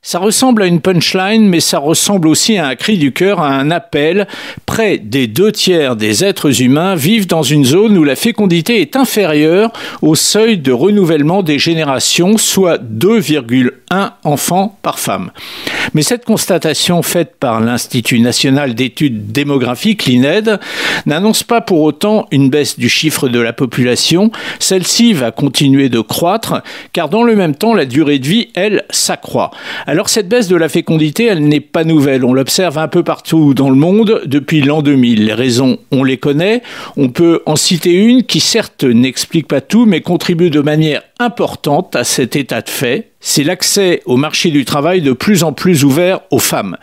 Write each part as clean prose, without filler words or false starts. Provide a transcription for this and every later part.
Ça ressemble à une punchline, mais ça ressemble aussi à un cri du cœur, à un appel. Près des 2/3 des êtres humains vivent dans une zone où la fécondité est inférieure au seuil de renouvellement des générations, soit 2,1 enfants par femme. Mais cette constatation faite par l'Institut national d'études démographiques, l'INED, n'annonce pas pour autant une baisse du chiffre de la population. Celle-ci va continuer de croître, car dans le même temps, la durée de vie, elle, s'accroît. Alors cette baisse de la fécondité, elle n'est pas nouvelle. On l'observe un peu partout dans le monde depuis l'an 2000. Les raisons, on les connaît. On peut en citer une qui certes n'explique pas tout, mais contribue de manière importante à cet état de fait. C'est l'accès au marché du travail de plus en plus ouvert aux femmes.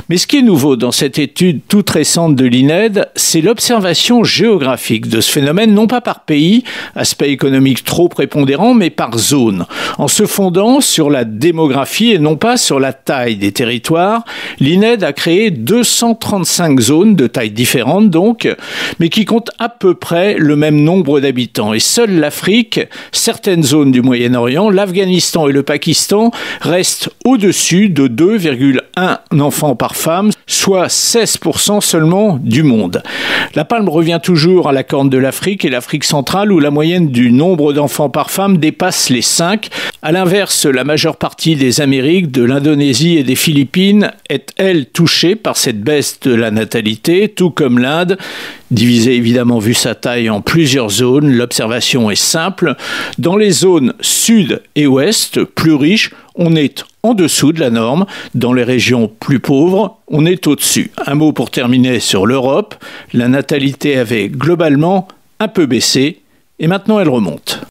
Mais ce qui est nouveau dans cette étude toute récente de l'INED, c'est l'observation géographique de ce phénomène, non pas par pays, aspect économique trop prépondérant, mais par zone. En se fondant sur la démographie et non pas sur la taille des territoires, l'INED a créé 235 zones de tailles différentes donc, mais qui comptent à peu près le même nombre d'habitants. Et seule l'Afrique, certaines zones du Moyen-Orient, l'Afghanistan et le Pakistan restent au-dessus de 2,1 enfants par femme, soit 16% seulement du monde. La palme revient toujours à la corne de l'Afrique et l'Afrique centrale où la moyenne du nombre d'enfants par femme dépasse les 5. À l'inverse, la majeure partie des Amériques, de l'Indonésie et des Philippines est, elle, touchée par cette baisse de la natalité, tout comme l'Inde, divisée évidemment vu sa taille en plusieurs zones. L'observation est simple. Dans les zones sud et ouest, plus riches, on est en dessous de la norme. Dans les régions plus pauvres, on est au-dessus. Un mot pour terminer sur l'Europe. La natalité avait globalement un peu baissé et maintenant elle remonte.